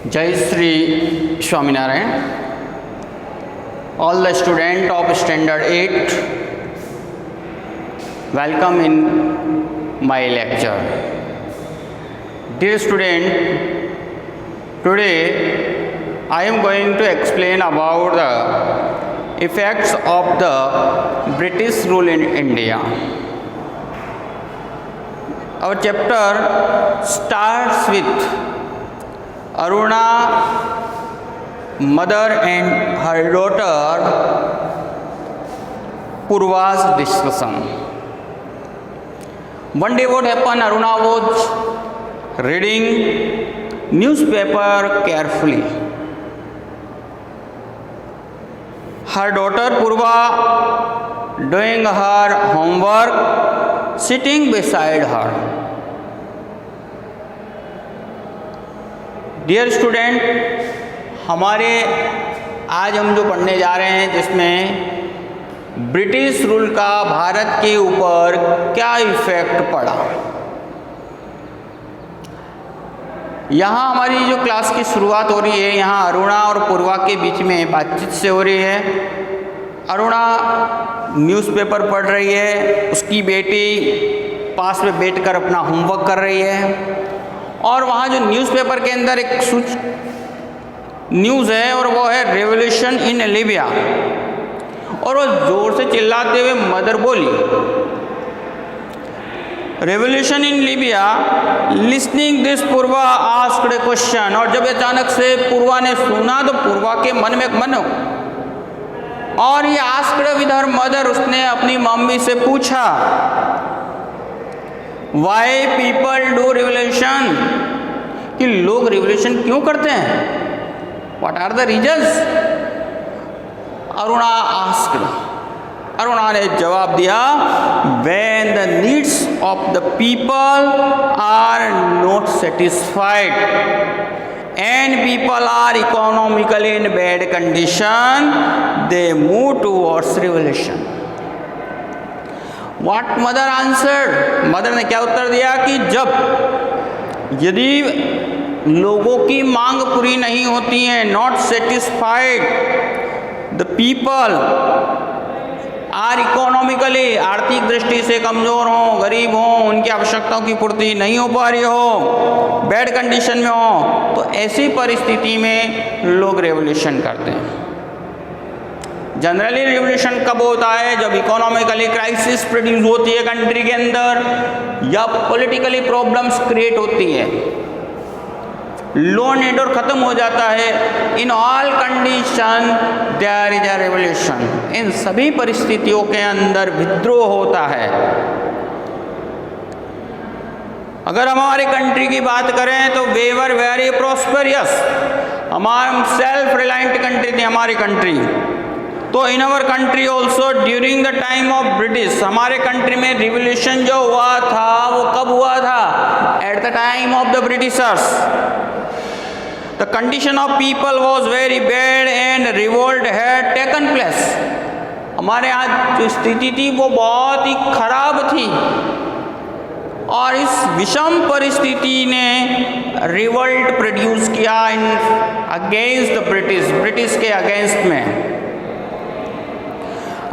Jai Sri Swaminarayan. All the students of Standard 8, welcome in my lecture. Dear student, today I am going to explain about the effects of the British rule in India. Our chapter starts with Aruna, mother and her daughter Purva's discussion. One day what happened, Aruna was reading newspaper carefully. Her daughter Purva doing her homework, sitting beside her. Dear student, हमारे आज हम जो पढ़ने जा रहे हैं जिसमें British rule का भारत के ऊपर क्या इफ़ेक्ट पड़ा। यहाँ हमारी जो क्लास की शुरुआत हो रही है, यहाँ अरुणा और पूर्वा के बीच में बातचीत से हो रही है। अरुणा न्यूज़पेपर पढ़ रही है, उसकी बेटी पास में बैठकर अपना होमवर्क कर रही है और वहाँ जो न्यूज़पेपर के अंदर एक न्यूज़ है और वो है रेवोल्यूशन इन लीबिया, और वो ज़ोर से चिल्लाते हुए मदर बोली revolution in Libya. Listening this Purva asked A question, और जब अचानक से पूर्वा ने सुना तो पूर्वा के मन में एक मन और ये आस्क्ड विद हर मदर, उसने अपनी मम्मी से पूछा वाई पीपल डू रिवोल्यूशन, कि लोग रिवोल्यूशन क्यों करते हैं, what are the reasons. Aruna asked, Aruna ने जवाब दिया when the needs of the people are not satisfied and people are economically in bad condition they move towards revolution. What mother answered? Mother ने क्या उत्तर दिया कि जब यदि लोगों की मांग पूरी नहीं होती है, not satisfied, the people are economically, आर्थिक दृष्टि से कमज़ोर हों, गरीब हों, उनकी आवश्यकताओं की पूर्ति नहीं हो पा रही हो, बैड कंडीशन में हो, तो ऐसी परिस्थिति में लोग रेवोल्यूशन करते हैं। जनरली रिवोल्यूशन कब होता है, जब इकोनॉमिकली क्राइसिस प्रोड्यूस होती है कंट्री के अंदर, या पॉलिटिकली प्रॉब्लम्स क्रिएट होती है, लॉ एंड ऑर्डर खत्म हो जाता है। In all condition there is a revolution. इन सभी परिस्थितियों के अंदर विद्रोह होता है। अगर हम हमारी कंट्री की बात करें तो वी वर वेरी प्रॉस्पेरियस, हमारी सेल्फ रिलायंट कंट्री थी हमारी कंट्री। तो in our country also during the time of British, हमारे कंट्री में रिवोल्यूशन जो हुआ था वो कब हुआ था, at the time of the Britishers. The condition of people was very bad and revolt had taken place. हमारे यहाँ जो स्थिति थी वो बहुत ही खराब थी और इस विषम परिस्थिति ने रिवोल्ट प्रोड्यूस किया in against the British, British के अगेंस्ट में।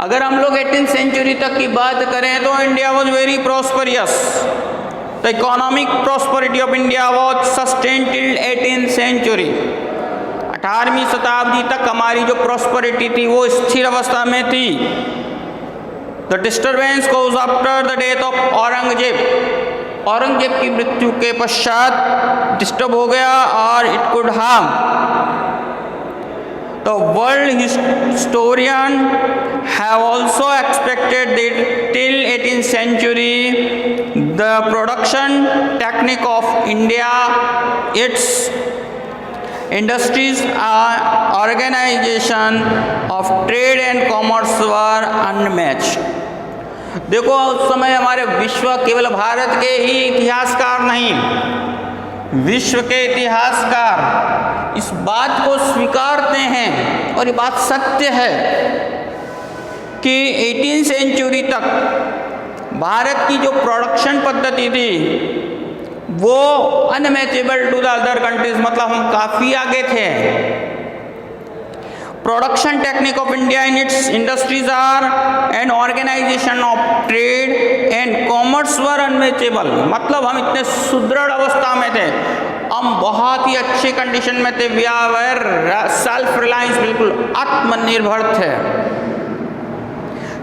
अगर हम लोग 18th सेंचुरी तक की बात करें तो India was very prosperous. The economic prosperity of India was sustained till 18th century. 18वीं शताब्दी तक हमारी जो प्रॉस्पेरिटी थी वो स्थिर अवस्था में थी। The disturbance cause after the death of Aurangzeb, Aurangzeb की मृत्यु के पश्चात डिस्टर्ब हो गया और it could harm. The world historian have also expected that till 18th century the production technique of India, its industries, organization of trade and commerce were unmatched. देखो उस समय हमारे विश्व, केवल भारत के ही इतिहासकार नहीं, विश्व के इतिहासकार इस बात को स्वीकारते हैं और ये बात सत्य है कि 18th सेंचुरी तक भारत की जो प्रोडक्शन पद्धति थी वो unmatchable to the other countries, मतलब हम काफ़ी आगे थे। Production technique of India in its industries are and organisation of trade and commerce were unmatchable, मतलब हम इतने सुदृढ़ अवस्था में थे, हम बहुत ही अच्छे कंडीशन में थे। वी आर सेल्फ रिलायंस, बिल्कुल आत्मनिर्भर थे।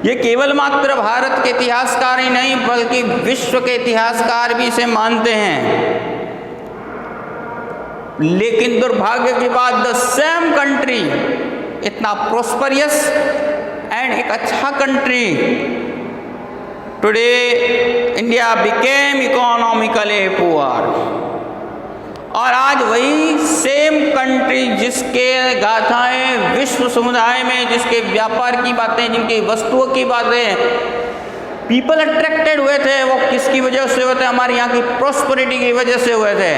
ये केवल मात्र भारत के इतिहासकार ही नहीं बल्कि विश्व के इतिहासकार भी इसे मानते हैं। लेकिन दुर्भाग्य की बात, द सेम कंट्री, इतना प्रोस्परियस एंड एक अच्छा country, today India became economically poor. और आज वही सेम कंट्री जिसके गाथाएं विश्व समुदाय में, जिसके व्यापार की बातें, जिनकी वस्तुओं की बातें पीपल अट्रैक्टेड हुए थे, वो किसकी वजह से हुए थे? हमारे यहाँ की प्रोस्पेरिटी की वजह से हुए थे।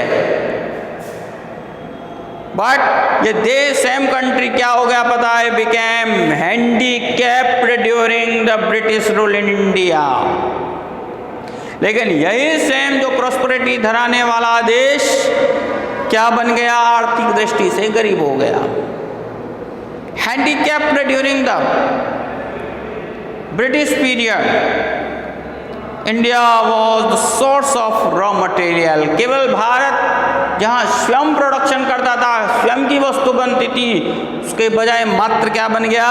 बट ये देश सेम कंट्री क्या हो गया पता है? Became handicapped during the British rule in India. लेकिन यही सेम जो प्रोस्पेरिटी धराने वाला देश क्या बन गया? आर्थिक दृष्टि से गरीब हो गया। Handicapped during the British period India was the source of raw material. केवल भारत जहाँ स्वयं प्रोडक्शन करता था, स्वयं की वस्तु बनती थी, उसके बजाय मात्र क्या बन गया?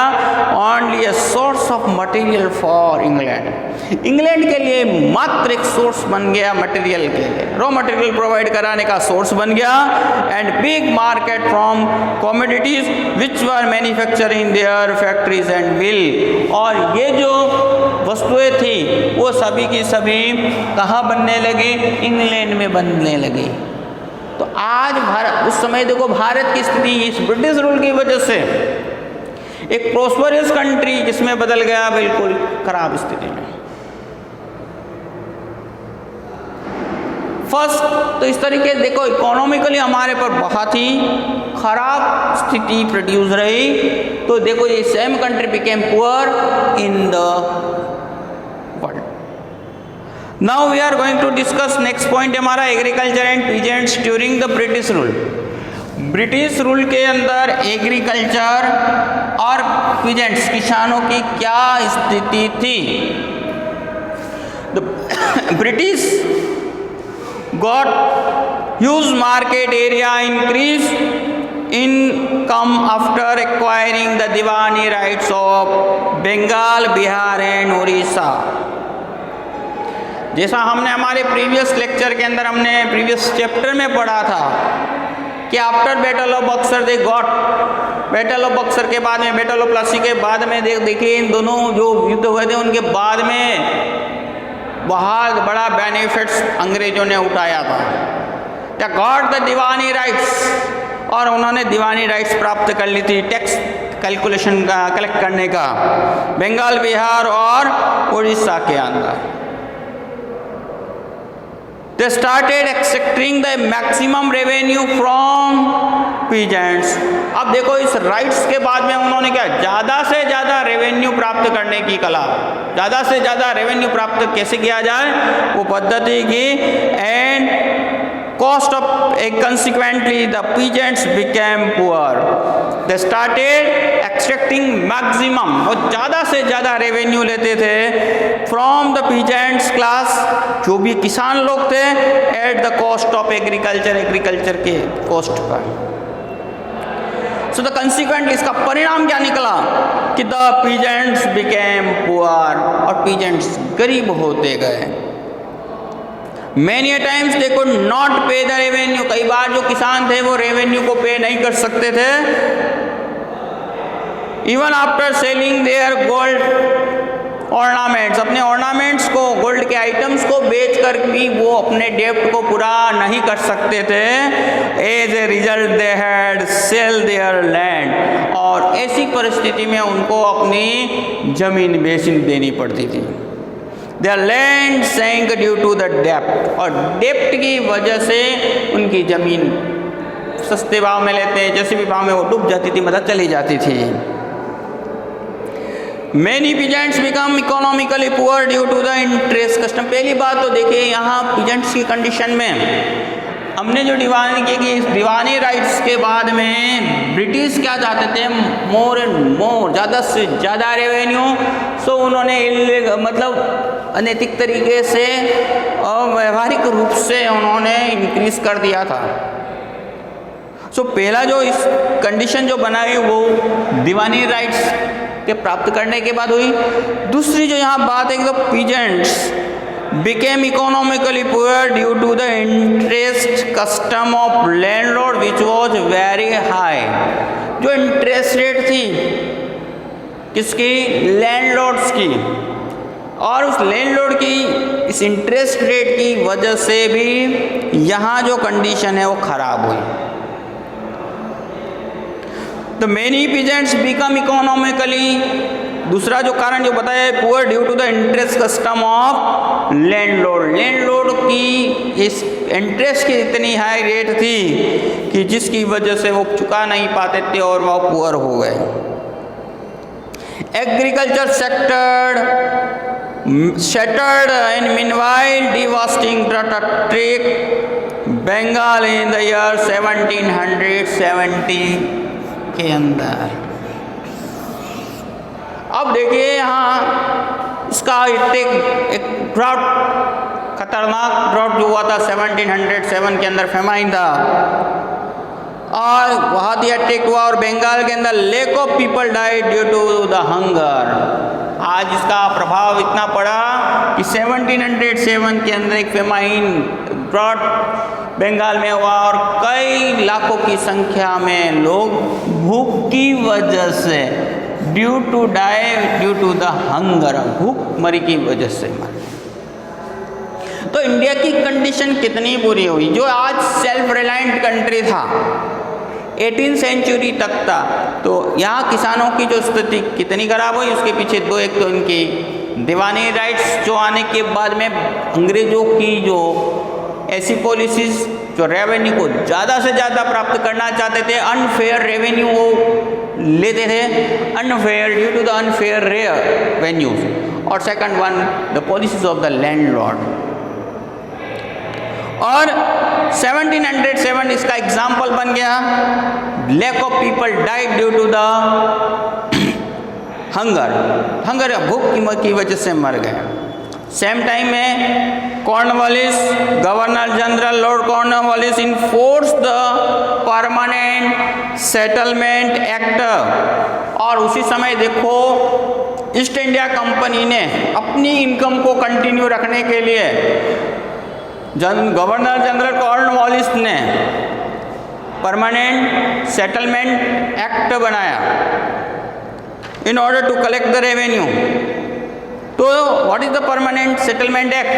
Only a source of material for England. England के लिए मात्र एक सोर्स बन गया मटेरियल के लिए, रॉ मटेरियल प्रोवाइड कराने का सोर्स बन गया। And big market from commodities which were manufacture in their factories and will. और ये जो वस्तुएं थी वो सभी की सभी कहाँ बनने लगी? इंग्लैंड में बनने लगी। तो आज भारत, उस समय देखो भारत की स्थिति इस ब्रिटिश रूल की वजह से एक प्रोस्परियस कंट्री जिसमें बदल गया बिल्कुल खराब स्थिति में। फर्स्ट तो इस तरीके देखो इकोनॉमिकली हमारे पर बहुत ही खराब स्थिति प्रोड्यूस रही। तो देखो ये same country became poor in the world. Now we are going to discuss next point हमारा agriculture and peasants during the British rule. British rule के अंदर एग्रीकल्चर और पीजेंट्स किसानों की क्या स्थिति थी? The British got huge market area increase income after acquiring the Diwani rights of Bengal, Bihar and Orissa। जैसा हमने हमारे प्रीवियस लेक्चर के अंदर हमने प्रीवियस चैप्टर में पढ़ा था कि after battle of Buxar they got, battle of Buxar के बाद में, बैटल ऑफ प्लासी के बाद में देखिए इन दोनों जो युद्ध हुए थे उनके बाद में बहुत बड़ा बेनिफिट्स अंग्रेजों ने उठाया था। The got the Deewani rights, और उन्होंने दीवानी राइट्स प्राप्त कर ली थी टैक्स कैलकुलेशन का, कलेक्ट करने का, बंगाल, बिहार और उड़ीसा के अंदर। They started extracting the maximum revenue from peasants। अब देखो इस राइट्स के बाद में उन्होंने क्या, ज़्यादा से ज़्यादा रेवेन्यू प्राप्त करने की कला, ज़्यादा से ज़्यादा रेवेन्यू प्राप्त कैसे किया जाए वो पद्धति की। And cost of consequently the peasants became poor। They started extracting maximum, वो ज़्यादा से ज़्यादा रेवेन्यू लेते थे from the peasants class, जो भी किसान लोग थे, at the cost of agriculture, agriculture के cost per. So the consequent, इसका परिणाम क्या निकला कि the peasants became poor, और peasants गरीब होते गए। Many a times they could not pay the revenue। कई बार जो किसान थे वो रेवेन्यू को पे नहीं कर सकते थे। Even after selling their gold ornaments, अपने ornaments को, गोल्ड के आइटम्स को बेच कर भी वो अपने डेब्ट को पूरा नहीं कर सकते थे। As a result they had sell their land, और ऐसी परिस्थिति में उनको अपनी जमीन बेच देनी पड़ती थी। Their land sank due to the debt, और डेप्ट की वजह से उनकी ज़मीन सस्ते भाव में लेते हैं, जैसे भी भाव में वो डूब जाती थी, मतलब चली जाती थी। Many peasants become economically poor due to the interest custom। पहली बात तो देखिए यहाँ peasants की कंडीशन में हमने जो दीवानी की कि दीवानी राइट्स के बाद में ब्रिटिश क्या चाहते थे, मोर एंड मोर, ज़्यादा से ज़्यादा रेवेन्यू। सो उन्होंने मतलब अनैतिक तरीके से और व्यवहारिक रूप से उन्होंने इंक्रीज कर दिया था। सो पहला जो इस कंडीशन जो बनाई वो दीवानी राइट्स के प्राप्त करने के बाद हुई। दूसरी जो यहाँ बात है कि तो peasants became economically poor due to the interest custom of landlord which was very high। जो इंटरेस्ट रेट थी किसकी, लैंडलॉर्ड्स की, और उस लैंडलॉर्ड की इस इंटरेस्ट रेट की वजह से भी यहाँ जो कंडीशन है वो खराब हुई। तो मेनी पीजेंट्स बिकम इकोनॉमिकली, दूसरा जो कारण जो बताया है poor due to the interest custom of landlord. Landlord की इस इंटरेस्ट की इतनी हाई रेट थी कि जिसकी वजह से वो चुका नहीं पाते थे और वो पुअर हो गए। Agriculture sector shattered and meanwhile devastating trek Bengal in the year 1770 के अंदर। अब देखिए यहाँ इसका एक ड्राउट, खतरनाक ड्राउट जो हुआ था 1707 के अंदर, फेमाइन था और बहुत ही अटैक हुआ और बंगाल के अंदर lakh of people died due to the hunger. आज इसका प्रभाव इतना पड़ा कि 1707 के अंदर एक फेमाइन ड्राउट बंगाल में हुआ और कई लाखों की संख्या में लोग भूख की वजह से ड्यू टू द हंगर, भूखमरी की वजह से मर। तो इंडिया की कंडीशन कितनी बुरी हुई, जो आज सेल्फ रिलायंट कंट्री था 18th सेंचुरी तक था, तो यहाँ किसानों की जो स्थिति कितनी खराब हुई उसके पीछे दो, एक तो इनकी दीवानी राइट्स जो आने के बाद में अंग्रेजों की जो ऐसी पॉलिसीज जो रेवेन्यू को ज़्यादा से ज़्यादा प्राप्त करना चाहते थे, अनफेयर रेवेन्यू वो लेते थे, unfair due to the unfair revenues, और second one the policies of the landlord. और 1707 इसका एग्जाम्पल बन गया, lakh of people died due to the hunger, भूख की वजह से मर गए। सेम टाइम में Cornwallis, governor general lord Cornwallis enforce the permanent settlement act, और उसी समय देखो ईस्ट इंडिया कंपनी ने अपनी इनकम को कंटिन्यू रखने के लिए गवर्नर जनरल कॉर्नवालिस ने परमानेंट सेटलमेंट एक्ट बनाया in order to collect the revenue. तो what is the permanent settlement act?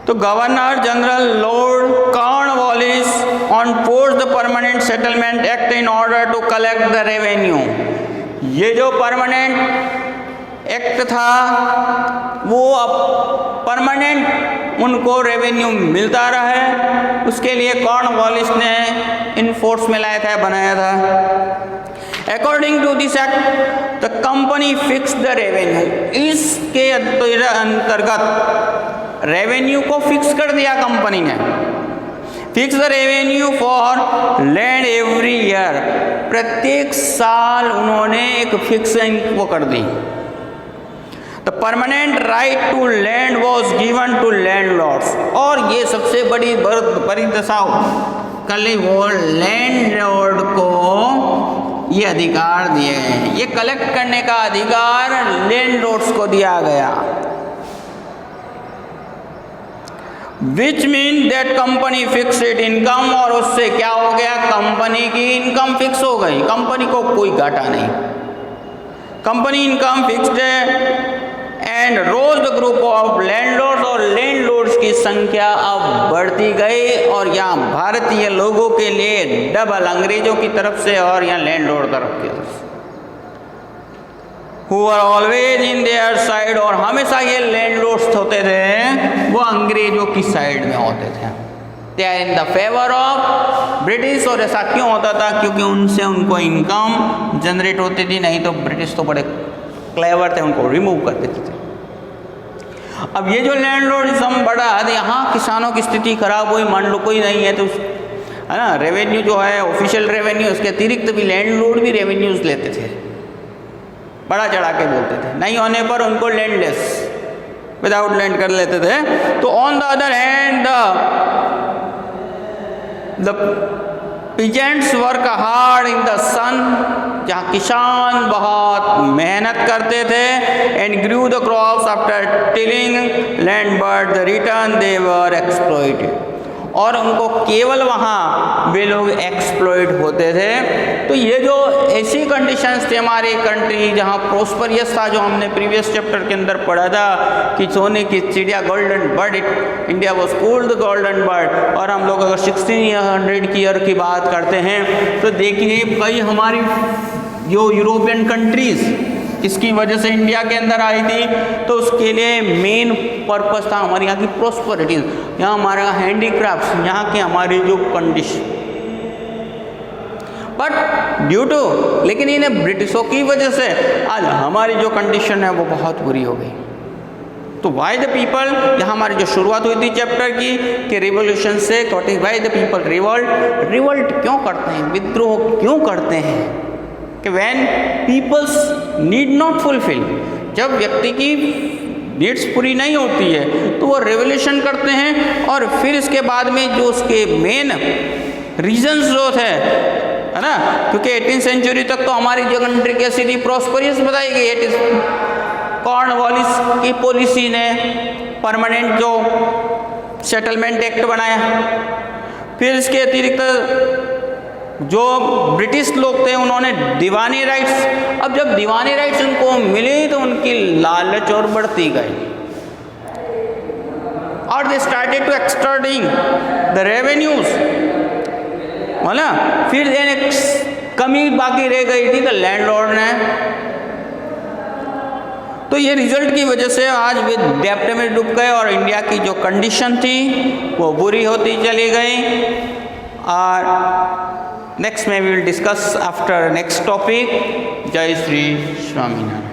तो governor general lord Cornwallis on force the permanent settlement act in order to collect the revenue. ये जो permanent act था वो अब permanent उनको revenue मिलता रहा है, उसके लिए कॉर्नवालिस ने इन फोर्स में लाया था, बनाया था। According to this act the company fix the revenue, इसके अंतर्गत रेवेन्यू को फिक्स कर दिया कंपनी ने। Fix the revenue for land every year, प्रत्येक साल उन्होंने एक फिक्स वो कर दी। The permanent right to land was given to landlords, और ये सबसे बड़ी दशा कर ली, वो लैंडलॉर्ड को ये अधिकार दिए गए हैं, ये कलेक्ट करने का अधिकार लैंडलॉर्ड्स को दिया गया। Which mean that company fixed income, और उससे क्या हो गया, कंपनी की इनकम फिक्स हो गई, कंपनी को कोई घाटा नहीं, कंपनी इनकम फिक्स्ड है। And rose the group of landlords, और लैंडलॉर्ड्स की संख्या अब बढ़ती गई, और यहाँ भारतीय लोगों के लिए डबल, अंग्रेजों की तरफ से और यहाँ लैंडलॉर्ड तरफ की तरफ से, who are always in their side, और हमेशा ये लैंडलॉर्ड्स होते थे वो अंग्रेजों की साइड में होते थे, they are in the favor of British. और ऐसा क्यों होता था? क्योंकि उनसे उनको इनकम जनरेट होती थी, नहीं तो ब्रिटिश तो बड़े क्लेवर थे उनको रिमूव कर देते थे। अब ये जो लैंडलॉर्डिज्म बढ़ा तो यहाँ किसानों की स्थिति खराब हुई, मान लो कोई नहीं है तो है ना, रेवेन्यू जो है ऑफिशियल रेवेन्यू, उसके अतिरिक्त भी लैंडलॉर्ड भी रेवेन्यूज लेते थे, बड़ा चढ़ा के बोलते थे, नहीं होने पर उनको लैंडलेस विदाउट लैंड कर लेते थे। तो on the other hand the peasants work hard in the sun, जहाँ किसान बहुत मेहनत करते थे, and grew the crops after tilling land but the return they were exploited, और उनको केवल वहाँ वे लोग एक्सप्लॉइट होते थे। तो ये जो ऐसी कंडीशंस थे हमारी कंट्री जहाँ प्रोस्परियस था, जो हमने प्रीवियस चैप्टर के अंदर पढ़ा था कि सोने की चिड़िया golden bird, India was called the golden bird. और हम लोग अगर 1600 की ईयर की बात करते हैं तो देखिए कई हमारी जो यूरोपियन कंट्रीज़ इसकी वजह से इंडिया के अंदर आई थी, तो उसके लिए मेन पर्पस था हमारे यहाँ की प्रोस्पेरिटी, यहाँ हमारे हैंडीक्राफ्ट्स, यहाँ की हमारी जो कंडीशन। बट ड्यू टू, लेकिन इन्हें ब्रिटिशों की वजह से आज हमारी जो कंडीशन है वो बहुत बुरी हो गई। तो वाई द पीपल, यहाँ हमारी जो शुरुआत हुई थी चैप्टर की कि रिवोल्यूशन से, वाई द पीपल रिवोल्ट क्यों करते हैं, विद्रोह क्यों करते हैं, कि when peoples need not fulfil, जब व्यक्ति की नीड्स पूरी नहीं होती है तो वो रेवोल्यूशन करते हैं। और फिर इसके बाद में जो उसके मेन रीजंस जो थे, है ना, क्योंकि 18th सेंचुरी तक तो हमारी जो कंट्री कैसी थी, प्रॉस्परियस बताई गई। इट इज कॉर्नवालिस की पॉलिसी ने परमानेंट जो सेटलमेंट एक्ट बनाया, फिर इसके अतिरिक्त जो ब्रिटिश लोग थे उन्होंने दीवानी राइट्स, अब जब दीवानी राइट्स उनको मिले तो उनकी लालच और बढ़ती गई, और they started to extorting the revenues, है ना। फिर एक कमी बाकी रह गई थी, तो लैंडलॉर्ड ने, तो ये रिजल्ट की वजह से आज वे डेब्ट में डूब गए और इंडिया की जो कंडीशन थी वो बुरी होती चली गई। और नेक्स्ट में we will discuss after next topic. जय श्री स्वामीनारायण।